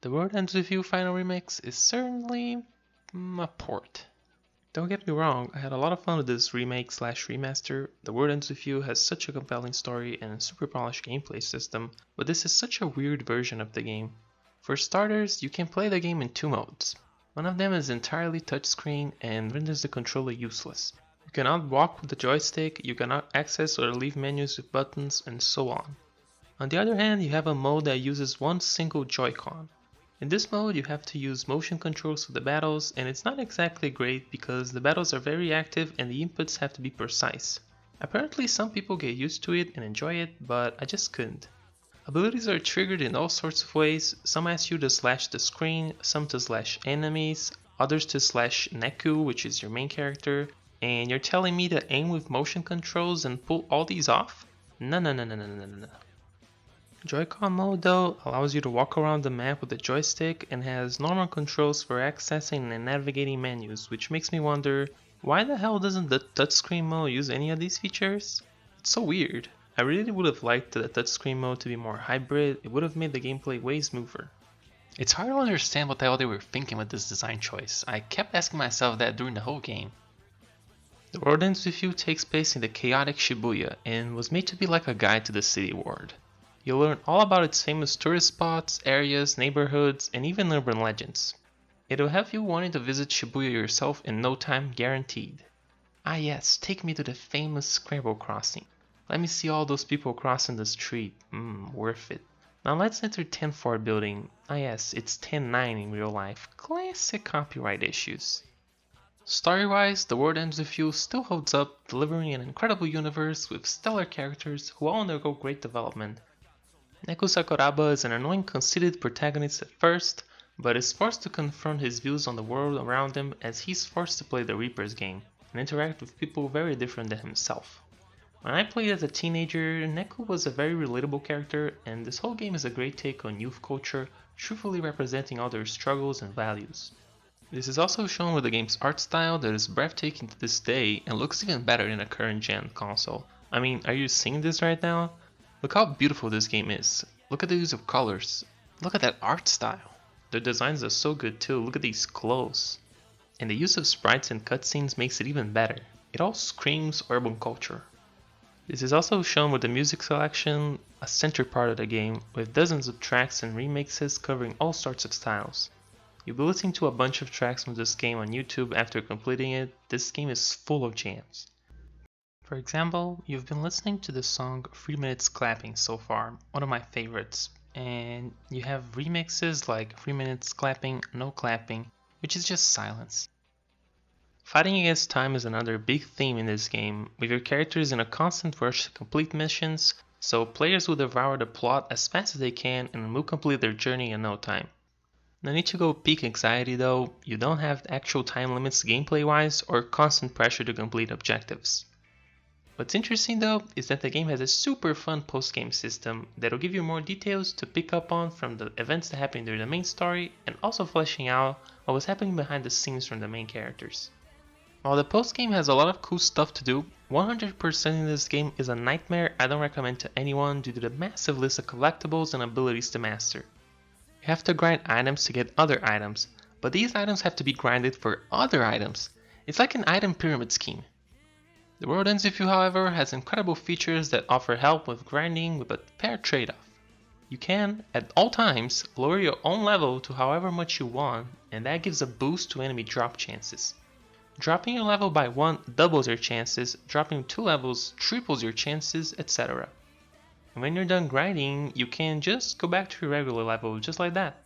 The World Ends With You Final Remix is certainly a port. Don't get me wrong, I had a lot of fun with this remake slash remaster. The World Ends With You has such a compelling story and super polished gameplay system, but this is such a weird version of the game. For starters, you can play the game in two modes. One of them is entirely touchscreen and renders the controller useless. You cannot walk with the joystick, you cannot access or leave menus with buttons, and so on. On the other hand, you have a mode that uses one single Joy-Con. In this mode, you have to use motion controls for the battles, and it's not exactly great because the battles are very active and the inputs have to be precise. Apparently some people get used to it and enjoy it, but I just couldn't. Abilities are triggered in all sorts of ways. Some ask you to slash the screen, some to slash enemies, others to slash Neku, which is your main character, and you're telling me to aim with motion controls and pull all these off? No. Joy-Con mode though allows you to walk around the map with a joystick and has normal controls for accessing and navigating menus, which makes me wonder, why the hell doesn't the touchscreen mode use any of these features? It's so weird. I really would have liked the touchscreen mode to be more hybrid. It would have made the gameplay way smoother. It's hard to understand what the hell they were thinking with this design choice. I kept asking myself that during the whole game. The World Ends With You takes place in the chaotic Shibuya and was made to be like a guide to the city world. You'll learn all about its famous tourist spots, areas, neighborhoods, and even urban legends. It'll have you wanting to visit Shibuya yourself in no time, guaranteed. Ah yes, take me to the famous Scramble Crossing. Let me see all those people crossing the street. Worth it. Now let's enter 10-4 building. Ah yes, it's 10-9 in real life. Classic copyright issues. Story-wise, The World Ends With You still holds up, delivering an incredible universe with stellar characters who all undergo great development. Neku Sakuraba is an annoying, conceited protagonist at first, but is forced to confront his views on the world around him as he's forced to play the Reaper's game and interact with people very different than himself. When I played as a teenager, Neku was a very relatable character, and this whole game is a great take on youth culture, truthfully representing all their struggles and values. This is also shown with the game's art style that is breathtaking to this day and looks even better in a current gen console. I mean, are you seeing this right now? Look how beautiful this game is. Look at the use of colors. Look at that art style. The designs are so good too. Look at these clothes. And the use of sprites and cutscenes makes it even better. It all screams urban culture. This is also shown with the music selection, a center part of the game, with dozens of tracks and remixes covering all sorts of styles. You'll be listening to a bunch of tracks from this game on YouTube after completing it. This game is full of jams. For example, you've been listening to the song 3 Minutes Clapping so far, one of my favorites, and you have remixes like 3 Minutes Clapping, No Clapping, which is just silence. Fighting against time is another big theme in this game, with your characters in a constant rush to complete missions, so players will devour the plot as fast as they can and will complete their journey in no time. No need to go peak anxiety though, you don't have actual time limits gameplay wise or constant pressure to complete objectives. What's interesting though is that the game has a super fun post-game system that'll give you more details to pick up on from the events that happen during the main story and also fleshing out what was happening behind the scenes from the main characters. While the post-game has a lot of cool stuff to do, 100% in this game is a nightmare I don't recommend to anyone due to the massive list of collectibles and abilities to master. You have to grind items to get other items, but these items have to be grinded for other items. It's like an item pyramid scheme. The World Ends With You, however, has incredible features that offer help with grinding with a fair trade-off. You can, at all times, lower your own level to however much you want, and that gives a boost to enemy drop chances. Dropping your level by 1 doubles your chances, dropping 2 levels triples your chances, etc. And when you're done grinding, you can just go back to your regular level just like that.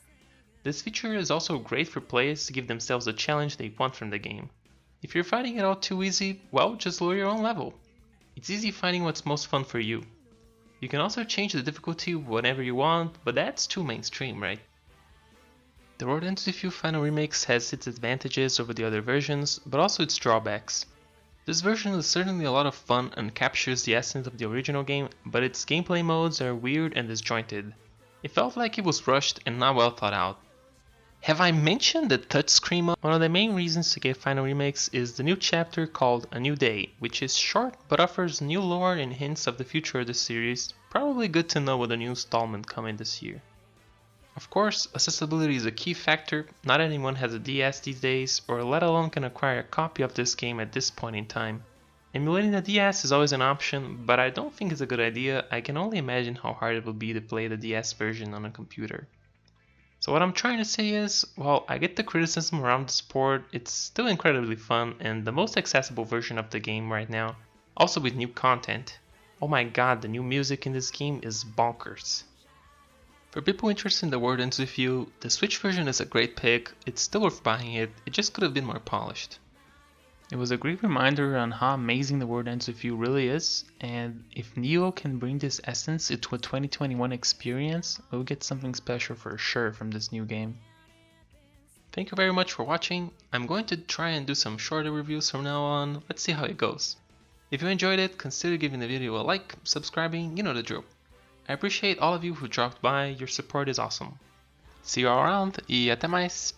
This feature is also great for players to give themselves a challenge they want from the game. If you're finding it all too easy, well, just lower your own level. It's easy finding what's most fun for you. You can also change the difficulty whenever you want, but that's too mainstream, right? The World Ends With You Final Remix has its advantages over the other versions, but also its drawbacks. This version is certainly a lot of fun and captures the essence of the original game, but its gameplay modes are weird and disjointed. It felt like it was rushed and not well thought out. Have I mentioned the touchscreen mode? One of the main reasons to get Final Remix is the new chapter called A New Day, which is short but offers new lore and hints of the future of the series, probably good to know with a new installment coming this year. Of course, accessibility is a key factor. Not anyone has a DS these days, or let alone can acquire a copy of this game at this point in time. Emulating a DS is always an option, but I don't think it's a good idea. I can only imagine how hard it would be to play the DS version on a computer. So what I'm trying to say is, while I get the criticism around this port, it's still incredibly fun and the most accessible version of the game right now, also with new content. Oh my god, the new music in this game is bonkers. For people interested in the World Ends With You, the Switch version is a great pick. It's still worth buying it just could have been more polished. It was a great reminder on how amazing the World Ends With You really is, and if Neo can bring this essence into a 2021 experience, we'll get something special for sure from this new game. Thank you very much for watching. I'm going to try and do some shorter reviews from now on. Let's see how it goes. If you enjoyed it, consider giving the video a like, subscribing, you know the drill. I appreciate all of you who dropped by, your support is awesome. See you all around e até mais!